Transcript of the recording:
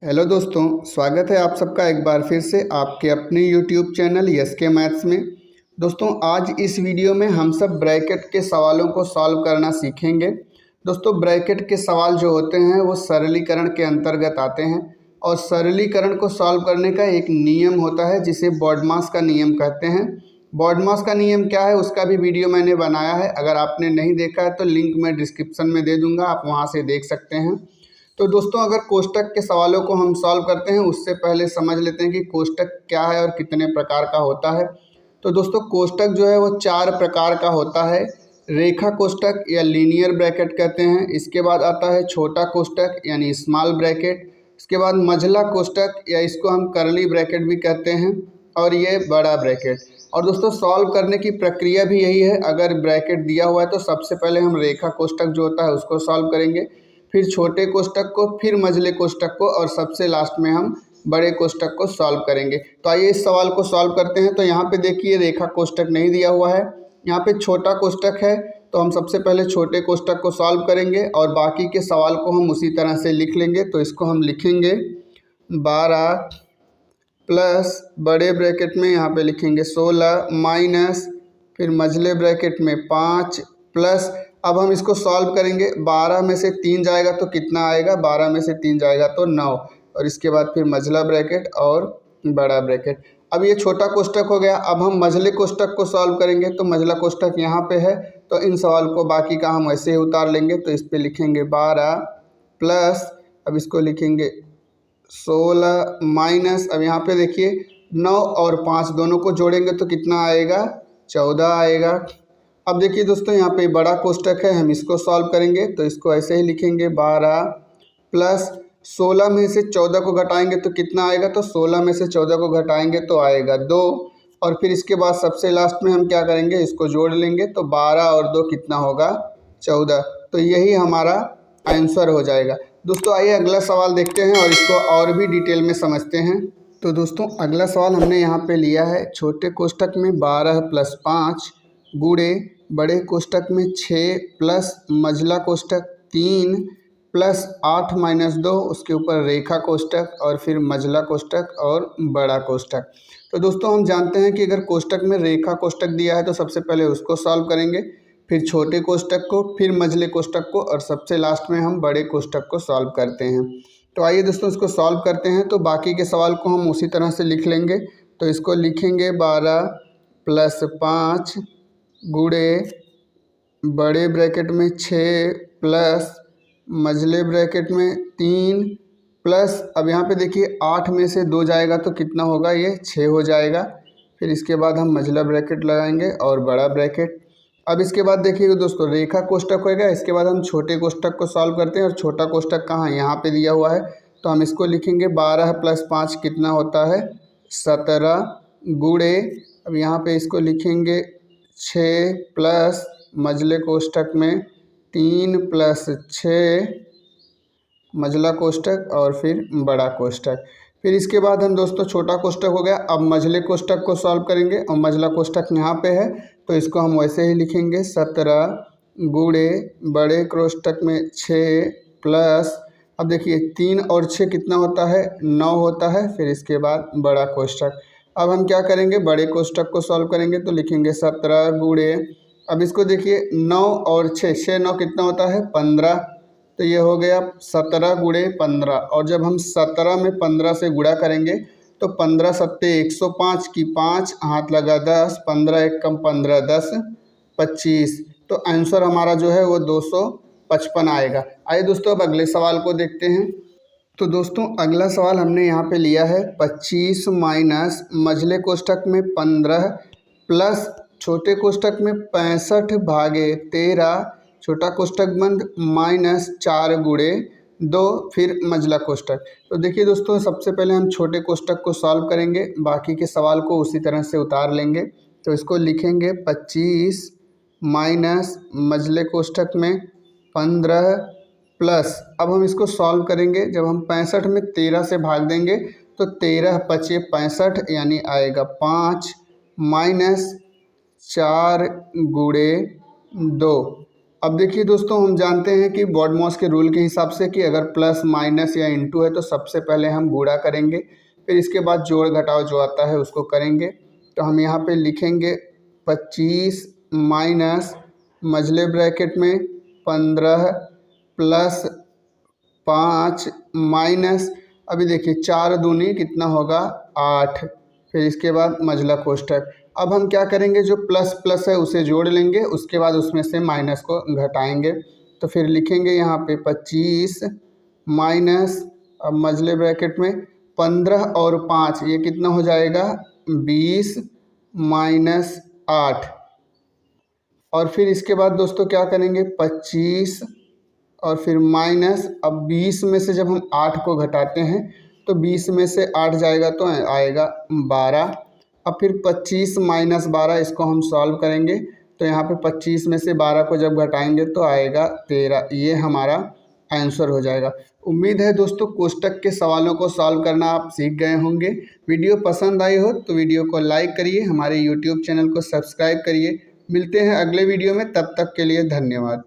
Hello दोस्तों, स्वागत है आप सबका एक बार फिर से आपके अपने यूट्यूब चैनल यस के मैथ्स में। दोस्तों आज इस वीडियो में हम सब ब्रैकेट के सवालों को सॉल्व करना सीखेंगे। दोस्तों ब्रैकेट के सवाल जो होते हैं वो सरलीकरण के अंतर्गत आते हैं और सरलीकरण को सॉल्व करने का एक नियम होता है जिसे बॉडमास का नियम कहते हैं। बॉडमास का नियम क्या है उसका भी वीडियो मैंने बनाया है, अगर आपने नहीं देखा है तो लिंक मैं डिस्क्रिप्शन में दे दूँगा, आप वहाँ से देख सकते हैं। तो दोस्तों अगर कोष्टक के सवालों को हम सॉल्व करते हैं उससे पहले समझ लेते हैं कि कोष्टक क्या है और कितने प्रकार का होता है। तो दोस्तों कोष्टक जो है वो 4 प्रकार का होता है। रेखा कोष्टक या लीनियर ब्रैकेट कहते हैं, इसके बाद आता है छोटा कोष्टक यानी स्मॉल ब्रैकेट, इसके बाद मझला कोष्टक या इसको हम कर्ली ब्रैकेट भी कहते हैं, और ये बड़ा ब्रैकेट। और दोस्तों सॉल्व करने की प्रक्रिया भी यही है, अगर ब्रैकेट दिया हुआ है तो सबसे पहले हम रेखा कोष्टक जो होता है उसको सॉल्व करेंगे, फिर छोटे कोष्टक को, फिर मझले कोष्टक को, और सबसे लास्ट में हम बड़े कोष्टक को सॉल्व करेंगे। तो आइए इस सवाल को सॉल्व करते हैं। तो यहाँ पे देखिए रेखा कोष्टक नहीं दिया हुआ है, यहाँ पे छोटा कोष्टक है, तो हम सबसे पहले छोटे कोष्टक को सॉल्व करेंगे और बाकी के सवाल को हम उसी तरह से लिख लेंगे। तो इसको हम लिखेंगे 12 प्लस बड़े ब्रैकेट में यहाँ पे लिखेंगे 16 माइनस फिर मझले ब्रैकेट में 5 प्लस, अब हम इसको सॉल्व करेंगे। 12 में से 3 जाएगा तो कितना आएगा, 12 में से 3 जाएगा तो 9, और इसके बाद फिर मझला ब्रैकेट और बड़ा ब्रैकेट। अब ये छोटा कोष्टक हो गया। अब हम मझले कोष्टक को सॉल्व करेंगे, तो मझला कोष्टक यहाँ पे है, तो इन सवाल को बाकी का हम ऐसे ही उतार लेंगे। तो इस पर लिखेंगे 12 प्लस, अब इसको लिखेंगे 16 माइनस, अब यहाँ पे देखिए 9 और 5 दोनों को जोड़ेंगे तो कितना आएगा, 14 आएगा। अब देखिए दोस्तों यहाँ पे बड़ा कोष्टक है, हम इसको सॉल्व करेंगे। तो इसको ऐसे ही लिखेंगे 12 प्लस 16 में से 14 को घटाएंगे तो कितना आएगा, तो 16 में से 14 को घटाएंगे तो आएगा 2, और फिर इसके बाद सबसे लास्ट में हम क्या करेंगे, इसको जोड़ लेंगे। तो 12 और 2 कितना होगा, 14। तो यही हमारा आंसर हो जाएगा। दोस्तों आइए अगला सवाल देखते हैं और इसको और भी डिटेल में समझते हैं। तो दोस्तों अगला सवाल हमने यहाँ पे लिया है छोटे कोष्टक में 12 प्लस 5 गुणे बड़े कोष्टक में 6 प्लस मझला कोष्टक 3 प्लस 8 माइनस 2, उसके ऊपर रेखा कोष्टक और फिर मझला कोष्टक और बड़ा कोष्टक। तो दोस्तों हम जानते हैं कि अगर कोष्टक में रेखा कोष्टक दिया है तो सबसे पहले उसको सॉल्व करेंगे, फिर छोटे कोष्टक को, फिर मझले कोष्टक को, और सबसे लास्ट में हम बड़े कोष्टक को सॉल्व करते हैं। तो आइए दोस्तों इसको सॉल्व करते हैं। तो बाकी के सवाल को हम उसी तरह से लिख लेंगे। तो इसको लिखेंगे 12 प्लस 5 गुणे बड़े ब्रैकेट में 6 प्लस मझले ब्रैकेट में 3 प्लस, अब यहाँ पे देखिए 8 में से 2 जाएगा तो कितना होगा, ये 6 हो जाएगा। फिर इसके बाद हम मझला ब्रैकेट लगाएंगे और बड़ा ब्रैकेट। अब इसके बाद देखिएगा दोस्तों रेखा कोष्टक होएगा, इसके बाद हम छोटे कोष्टक को सॉल्व करते हैं, और छोटा कोष्टक कहाँ, यहाँ पे दिया हुआ है। तो हम इसको लिखेंगे 12 प्लस 5 कितना होता है, 17 गुणे, अब यहाँ पे इसको लिखेंगे 6 प्लस मझले कोष्टक में 3 प्लस 6 मझला कोष्टक और फिर बड़ा कोष्टक। फिर इसके बाद हम दोस्तों छोटा कोष्टक हो गया, अब मझले कोष्टक को सॉल्व करेंगे, और मझला कोष्टक यहाँ पे है तो इसको हम वैसे ही लिखेंगे 17 गुणे बड़े कोष्टक में 6 प्लस, अब देखिए 3 और 6 कितना होता है, 9 होता है। फिर इसके बाद बड़ा कोष्टक। अब हम क्या करेंगे, बड़े कोष्टक को सॉल्व करेंगे, तो लिखेंगे 17 गुणे, अब इसको देखिए 9 और 6, 6 9 कितना होता है, 15, तो ये हो गया 17 गुणे 15। और जब हम 17 में 15 से गुणा करेंगे तो 15 सत्ते 105 की 5 हाथ लगा 10, 15 एक कम 15 10 25, तो आंसर हमारा जो है वो 255 आएगा। आइए दोस्तों अब अगले सवाल को देखते हैं। तो दोस्तों अगला सवाल हमने यहाँ पे लिया है 25 माइनस मझले कोष्टक में 15 प्लस छोटे कोष्टक में 65 भागे 13 छोटा कोष्टक बंद माइनस 4 गुणे 2 फिर मझला कोष्टक। तो देखिए दोस्तों सबसे पहले हम छोटे कोष्टक को सॉल्व करेंगे, बाकी के सवाल को उसी तरह से उतार लेंगे। तो इसको लिखेंगे 25 माइनस मझले कोष्टक में 15 प्लस, अब हम इसको सॉल्व करेंगे, जब हम 65 में 13 से भाग देंगे तो 13 पचे 65 यानी आएगा 5 माइनस 4 गुणे 2, अब देखिए दोस्तों, हम जानते हैं कि बॉडमॉस के रूल के हिसाब से कि अगर प्लस माइनस या इनटू है तो सबसे पहले हम गुणा करेंगे, फिर इसके बाद जोड़ घटाव जो आता है उसको करेंगे। तो हम यहाँ पे लिखेंगे 25 माइनस मझले ब्रैकेट में 15 प्लस 5 माइनस, अभी देखिए 4 दूनी कितना होगा 8, फिर इसके बाद मझला कोष्ठक। अब हम क्या करेंगे, जो प्लस प्लस है उसे जोड़ लेंगे, उसके बाद उसमें से माइनस को घटाएंगे। तो फिर लिखेंगे यहाँ पे 25 माइनस, अब मझले ब्रैकेट में 15 और 5 ये कितना हो जाएगा 20 माइनस 8। और फिर इसके बाद दोस्तों क्या करेंगे 25 और फिर माइनस, अब 20 में से जब हम 8 को घटाते हैं तो 20 में से 8 जाएगा तो आएगा 12। अब फिर 25 माइनस 12 इसको हम सॉल्व करेंगे, तो यहाँ पे 25 में से 12 को जब घटाएंगे तो आएगा 13। ये हमारा आंसर हो जाएगा। उम्मीद है दोस्तों कोष्टक के सवालों को सॉल्व करना आप सीख गए होंगे। वीडियो पसंद आई हो तो वीडियो को लाइक करिए, हमारे यूट्यूब चैनल को सब्सक्राइब करिए। मिलते हैं अगले वीडियो में, तब तक के लिए धन्यवाद।